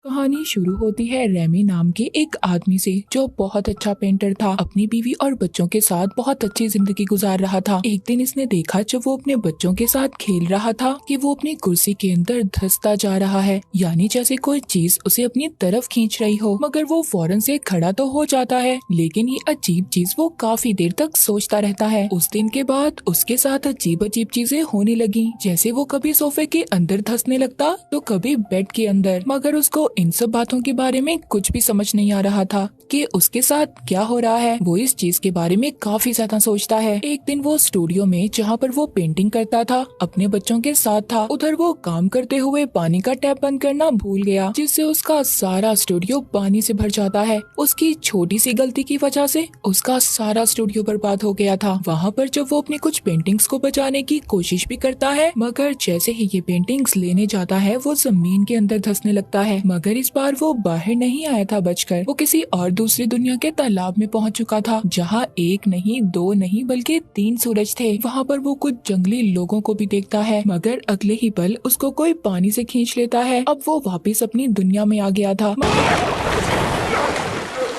कहानी शुरू होती है रेमी नाम के एक आदमी से जो बहुत अच्छा पेंटर था। अपनी बीवी और बच्चों के साथ बहुत अच्छी जिंदगी गुजार रहा था। एक दिन इसने देखा जब वो अपने बच्चों के साथ खेल रहा था कि वो अपनी कुर्सी के अंदर धंसता जा रहा है, यानी जैसे कोई चीज उसे अपनी तरफ खींच रही हो। मगर वो फौरन से खड़ा तो हो जाता है, लेकिन ये अजीब चीज वो काफी देर तक सोचता रहता है। उस दिन के बाद उसके साथ अजीब अजीब चीजें होने लगी, जैसे वो कभी सोफे के अंदर धंसने लगता तो कभी बेड के अंदर। मगर उसको इन सब बातों के बारे में कुछ भी समझ नहीं आ रहा था कि उसके साथ क्या हो रहा है। वो इस चीज के बारे में काफी ज्यादा सोचता है। एक दिन वो स्टूडियो में जहाँ पर वो पेंटिंग करता था अपने बच्चों के साथ था। उधर वो काम करते हुए पानी का टैप बंद करना भूल गया, जिससे उसका सारा स्टूडियो पानी से भर जाता है। उसकी छोटी सी गलती की वजह से उसका सारा स्टूडियो बर्बाद हो गया था। वहाँ पर जब वो अपनी कुछ पेंटिंग्स को बचाने की कोशिश भी करता है, मगर जैसे ही ये पेंटिंग्स लेने जाता है वो जमीन के अंदर धंसने लगता है। मगर इस बार वो बाहर नहीं आया था बचकर, वो किसी और दूसरी दुनिया के तालाब में पहुंच चुका था, जहां एक नहीं, दो नहीं, बल्कि 3 सूरज थे। वहां पर वो कुछ जंगली लोगों को भी देखता है, मगर अगले ही पल उसको कोई पानी से खींच लेता है। अब वो वापस अपनी दुनिया में आ गया था,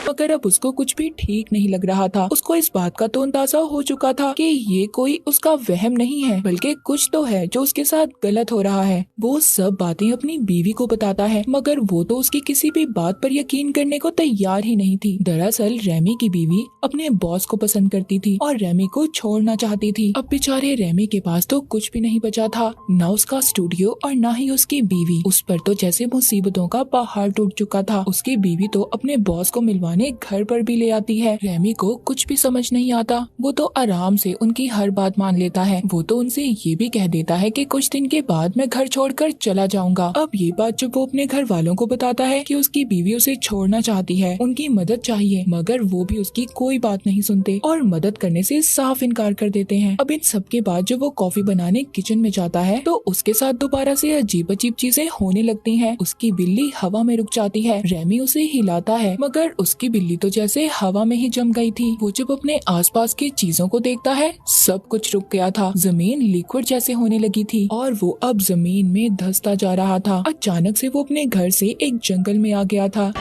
मगर अब उसको कुछ भी ठीक नहीं लग रहा था। उसको इस बात का तो अंदाजा हो चुका था कि ये कोई उसका वहम नहीं है, बल्कि कुछ तो है जो उसके साथ गलत हो रहा है। वो सब बातें अपनी बीवी को बताता है, मगर वो तो उसकी किसी भी बात पर यकीन करने को तैयार ही नहीं थी। दरअसल रेमी की बीवी अपने बॉस को पसंद करती थी और रेमी को छोड़ना चाहती थी। अब बेचारे रेमी के पास तो कुछ भी नहीं बचा था, न उसका स्टूडियो और न ही उसकी बीवी। उस पर तो जैसे मुसीबतों का पहाड़ टूट चुका था। उसकी बीवी तो अपने बॉस को मिलवाने घर पर भी ले आती है। रेमी को कुछ भी समझ नहीं आता, वो तो आराम से उनकी हर बात मान लेता है। वो तो उनसे ये भी कह देता है कि कुछ दिन के बाद मैं घर छोड़कर चला जाऊंगा। अब ये बात जब वो अपने घर वालों को बताता है कि उसकी बीवी उसे छोड़ना चाहती है, उनकी मदद चाहिए, मगर वो भी उसकी कोई बात नहीं सुनते और मदद करने से साफ इनकार कर देते हैं। अब इन सब के बाद जब वो कॉफी बनाने किचन में जाता है तो उसके साथ दोबारा से अजीब अजीब चीजें होने लगती हैं। उसकी बिल्ली हवा में रुक जाती है। रेमी उसे हिलाता है, मगर उसकी बिल्ली तो जैसे हवा में ही जम गई थी। वो जब अपने आसपास की चीजों को देखता है सब कुछ रुक गया था। जमीन लिक्विड जैसे होने लगी थी और वो अब जमीन में धंसता जा रहा था। अचानक से वो अपने घर से एक जंगल में आ गया था,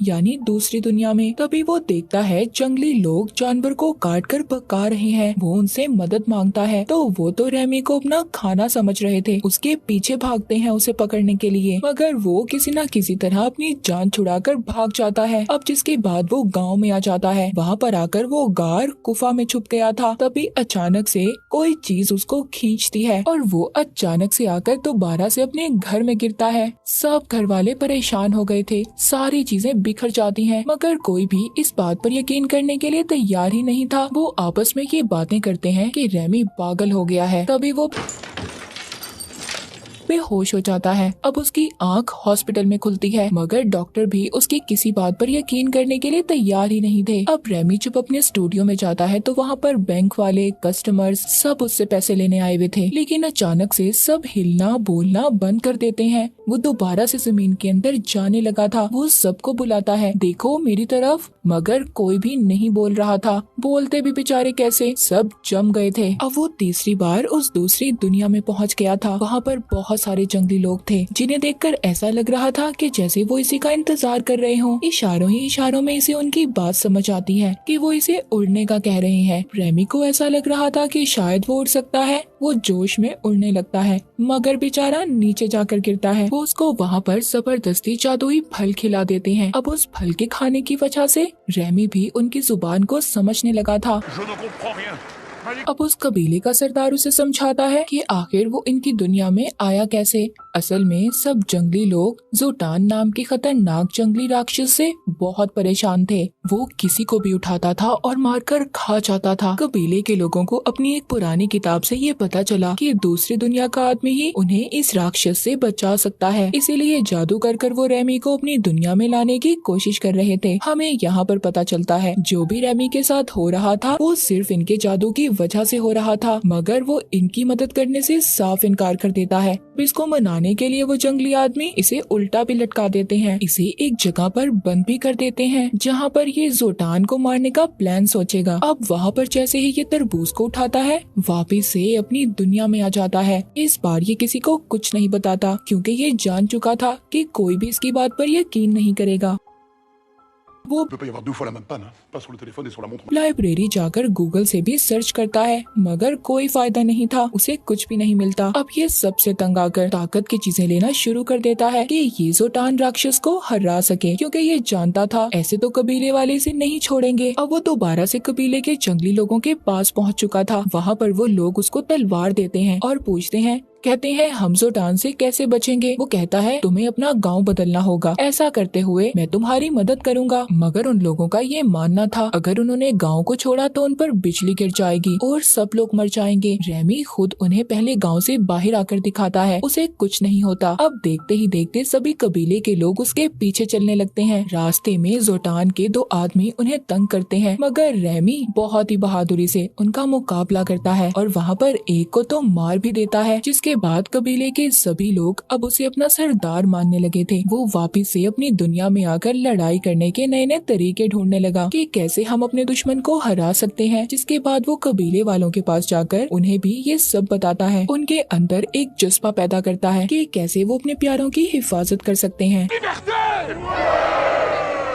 यानी दूसरी दुनिया में। तभी वो देखता है जंगली लोग जानवर को काट कर पका रहे हैं। वो उनसे मदद मांगता है तो वो तो रेमी को अपना खाना समझ रहे थे। उसके पीछे भागते हैं उसे पकड़ने के लिए, मगर वो किसी न किसी तरह अपनी जान छुड़ाकर भाग जाता है। अब जिसके बाद वो गांव में आ जाता है। वहाँ पर आकर वो गार गुफा में छुप गया था। तभी अचानक से कोई चीज उसको खींचती है और वो अचानक से आकर दोबारा से अपने घर में गिरता है। सब घर वाले परेशान हो गए थे, सारी चीजें बिखर जाती हैं, मगर कोई भी इस बात पर यकीन करने के लिए तैयार ही नहीं था। वो आपस में ये बातें करते हैं कि रेमी पागल हो गया है। तभी वो बेहोश हो जाता है। अब उसकी आंख हॉस्पिटल में खुलती है, मगर डॉक्टर भी उसकी किसी बात पर यकीन करने के लिए तैयार ही नहीं थे। अब रेमी जब अपने स्टूडियो में जाता है तो वहाँ पर बैंक वाले, कस्टमर्स सब उससे पैसे लेने आए हुए थे, लेकिन अचानक से सब हिलना बोलना बंद कर देते हैं। वो दोबारा से जमीन के अंदर जाने लगा था। वो सबको बुलाता है, देखो मेरी तरफ, मगर कोई भी नहीं बोल रहा था। बोलते भी बेचारे कैसे, सब जम गए थे। अब वो तीसरी बार उस दूसरी दुनिया में पहुँच गया था। वहाँ पर बहुत सारे जंगली लोग थे, जिन्हें देखकर ऐसा लग रहा था कि जैसे वो इसी का इंतजार कर रहे हों। इशारों ही इशारों में इसे उनकी बात समझ आती है कि वो इसे उड़ने का कह रहे हैं। रेमी को ऐसा लग रहा था कि शायद वो उड़ सकता है। वो जोश में उड़ने लगता है, मगर बेचारा नीचे जाकर गिरता है। वो उसको वहाँ पर जबरदस्ती जादुई फल खिला देते हैं। अब उस फल के खाने की वजह से रेमी भी उनकी जुबान को समझने लगा था। अब उस कबीले का सरदार उसे समझाता है कि आखिर वो इनकी दुनिया में आया कैसे। असल में सब जंगली लोग जोटान नाम के खतरनाक जंगली राक्षस से बहुत परेशान थे। वो किसी को भी उठाता था और मारकर खा जाता था। कबीले के लोगों को अपनी एक पुरानी किताब से ये पता चला कि दूसरी दुनिया का आदमी ही उन्हें इस राक्षस से बचा सकता है, इसीलिए जादू कर वो रेमी को अपनी दुनिया में लाने की कोशिश कर रहे थे। हमें यहाँ पर पता चलता है जो भी रेमी के साथ हो रहा था वो सिर्फ इनके जादू की वजह से हो रहा था, मगर वो इनकी मदद करने से साफ इनकार कर देता है। इसको मनाने बचाने के लिए वो जंगली आदमी इसे उल्टा भी लटका देते हैं। इसे एक जगह पर बंद भी कर देते हैं जहाँ पर ये जोटान को मारने का प्लान सोचेगा। अब वहाँ पर जैसे ही ये तरबूज को उठाता है वापिस से अपनी दुनिया में आ जाता है। इस बार ये किसी को कुछ नहीं बताता क्योंकि ये जान चुका था कि कोई भी इसकी बात पर यकीन नहीं करेगा। वो लाइब्रेरी जाकर गूगल से भी सर्च करता है मगर कोई फायदा नहीं था, उसे कुछ भी नहीं मिलता। अब ये सबसे तंग आकर ताकत की चीजें लेना शुरू कर देता है कि ये जोटान राक्षस को हरा सके, क्योंकि ये जानता था ऐसे तो कबीले वाले इसे नहीं छोड़ेंगे। अब वो दोबारा से कबीले के जंगली लोगों के पास पहुंच चुका था। वहाँ पर वो लोग उसको तलवार देते हैं और पूछते हैं, कहते हैं हम जोटान से कैसे बचेंगे। वो कहता है तुम्हें अपना गांव बदलना होगा, ऐसा करते हुए मैं तुम्हारी मदद करूंगा। मगर उन लोगों का ये मानना था अगर उन्होंने गांव को छोड़ा तो उन पर बिजली गिर जाएगी और सब लोग मर जाएंगे। रेमी खुद उन्हें पहले गांव से बाहर आकर दिखाता है, उसे कुछ नहीं होता। अब देखते ही देखते सभी कबीले के लोग उसके पीछे चलने लगते हैं। रास्ते में जोटान के दो आदमी उन्हें तंग करते हैं मगर रेमी बहुत ही बहादुरी से उनका मुकाबला करता है और वहाँ पर एक को तो मार भी देता है। जिसके बाद कबीले के सभी लोग अब उसे अपना सरदार मानने लगे थे। वो वापिस से अपनी दुनिया में आकर लड़ाई करने के नए नए तरीके ढूंढने लगा कि कैसे हम अपने दुश्मन को हरा सकते हैं। जिसके बाद वो कबीले वालों के पास जाकर उन्हें भी ये सब बताता है। उनके अंदर एक जज्बा पैदा करता है कि कैसे वो अपने प्यारों की हिफाजत कर सकते हैं।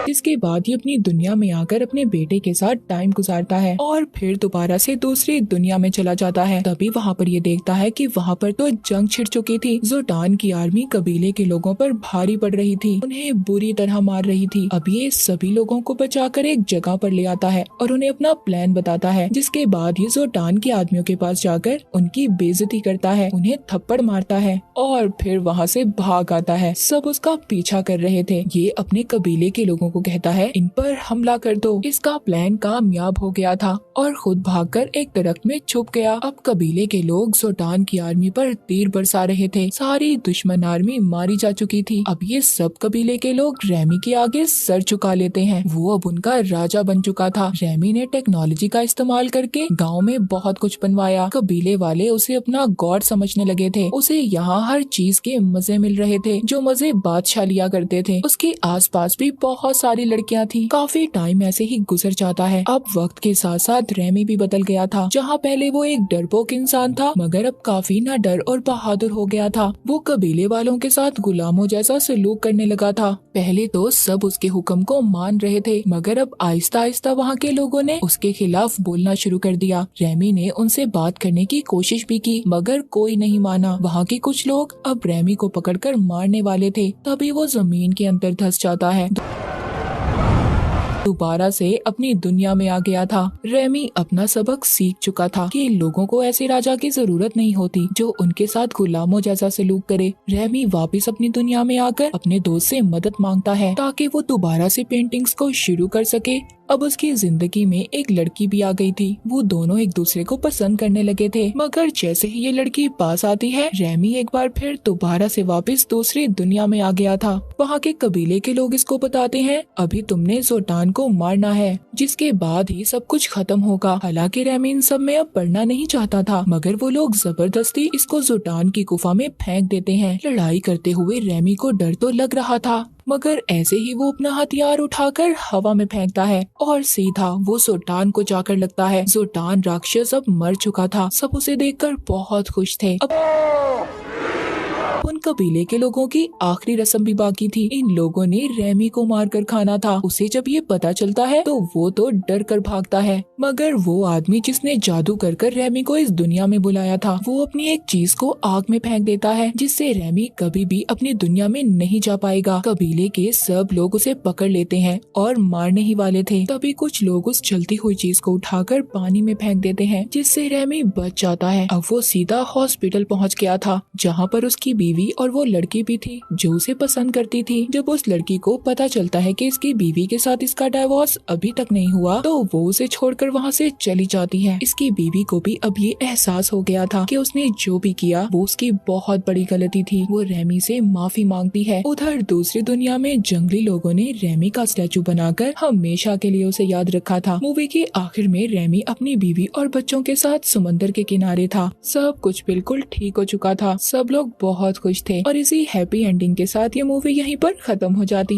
इसके बाद ये अपनी दुनिया में आकर अपने बेटे के साथ टाइम गुजारता है और फिर दोबारा से दूसरी दुनिया में चला जाता है। तभी वहाँ पर ये देखता है कि वहाँ पर तो जंग छिड़ चुकी थी। जोटान की आर्मी कबीले के लोगों पर भारी पड़ रही थी, उन्हें बुरी तरह मार रही थी। अब ये सभी लोगों को बचाकर एक जगह पर ले आता है और उन्हें अपना प्लान बताता है। जिसके बाद ये जोटान के आदमियों के पास जाकर उनकी बेइज्जती करता है, उन्हें थप्पड़ मारता है और फिर वहाँ से भाग आता है। सब उसका पीछा कर रहे थे। ये अपने कबीले के लोगों को कहता है इन पर हमला कर दो। इसका प्लान कामयाब हो गया था और खुद भागकर एक दरख्त में छुप गया। अब कबीले के लोग जोटान की आर्मी पर तीर बरसा रहे थे। सारी दुश्मन आर्मी मारी जा चुकी थी। अब ये सब कबीले के लोग रेमी के आगे सर झुका लेते हैं। वो अब उनका राजा बन चुका था। रेमी ने टेक्नोलॉजी का इस्तेमाल करके गाँव में बहुत कुछ बनवाया। कबीले वाले उसे अपना गॉड समझने लगे थे। उसे यहाँ हर चीज के मजे मिल रहे थे जो मजे बादशाह लिया करते थे। उसके आसपास भी बहुत सारी लड़कियां थी। काफी टाइम ऐसे ही गुजर जाता है। अब वक्त के साथ साथ रेमी भी बदल गया था। जहाँ पहले वो एक डरपोक इंसान था मगर अब काफी ना डर और बहादुर हो गया था। वो कबीले वालों के साथ गुलामों जैसा सलूक करने लगा था। पहले तो सब उसके हुक्म को मान रहे थे मगर अब आहिस्ता आहिस्ता वहाँ के लोगों ने उसके खिलाफ बोलना शुरू कर दिया। रेमी ने उनसे बात करने की कोशिश भी की मगर कोई नहीं माना। वहाँ के कुछ लोग अब रेमी को पकड़कर मारने वाले थे। तभी वो जमीन के अंदर धंस जाता है। दोबारा से अपनी दुनिया में आ गया था। रेमी अपना सबक सीख चुका था कि लोगों को ऐसे राजा की जरूरत नहीं होती जो उनके साथ गुलामों जैसा सलूक करे। रेमी वापस अपनी दुनिया में आकर अपने दोस्त से मदद मांगता है ताकि वो दोबारा से पेंटिंग्स को शुरू कर सके। अब उसकी जिंदगी में एक लड़की भी आ गई थी। वो दोनों एक दूसरे को पसंद करने लगे थे मगर जैसे ही ये लड़की पास आती है रेमी एक बार फिर दोबारा से वापस दूसरी दुनिया में आ गया था। वहाँ के कबीले के लोग इसको बताते हैं अभी तुमने जोटान को मारना है, जिसके बाद ही सब कुछ खत्म होगा। हालांकि रेमी इन सब में अब पढ़ना नहीं चाहता था मगर वो लोग जबरदस्ती इसको जोटान की गुफा में फेंक देते हैं। लड़ाई करते हुए रेमी को डर तो लग रहा था मगर ऐसे ही वो अपना हथियार उठाकर हवा में फेंकता है और सीधा वो जोटान को जाकर लगता है। जोटान राक्षस अब मर चुका था। सब उसे देखकर बहुत खुश थे। अब उन कबीले के लोगों की आखिरी रस्म भी बाकी थी। इन लोगों ने रेमी को मारकर खाना था। उसे जब ये पता चलता है तो वो तो डर कर भागता है मगर वो आदमी जिसने जादू कर रेमी को इस दुनिया में बुलाया था वो अपनी एक चीज को आग में फेंक देता है जिससे रेमी कभी भी अपनी दुनिया में नहीं जा पाएगा। कबीले के सब लोग उसे पकड़ लेते हैं और मारने ही वाले थे। तभी कुछ लोग उस जलती हुई चीज को उठाकर पानी में फेंक देते हैं जिससे रेमी बच जाता है। अब वो सीधा हॉस्पिटल पहुँच गया था जहाँ पर उसकी बीवी और वो लड़की भी थी जो उसे पसंद करती थी। जब उस लड़की को पता चलता है कि इसकी बीवी के साथ इसका डाइवोर्स अभी तक नहीं हुआ तो वो उसे छोड़कर वहाँ से चली जाती है। इसकी बीवी को भी अब ये एहसास हो गया था कि उसने जो भी किया वो उसकी बहुत बड़ी गलती थी। वो रेमी से माफी मांगती है। उधर दूसरी दुनिया में जंगली लोगों ने रेमी का स्टैचू बनाकर हमेशा के लिए उसे याद रखा था। मूवी के आखिर में रेमी अपनी बीवी और बच्चों के साथ समंदर के किनारे था। सब कुछ बिल्कुल ठीक हो चुका था। सब लोग बहुत खुश थे और इसी हैप्पी एंडिंग के साथ ये मूवी यहीं पर खत्म हो जाती है।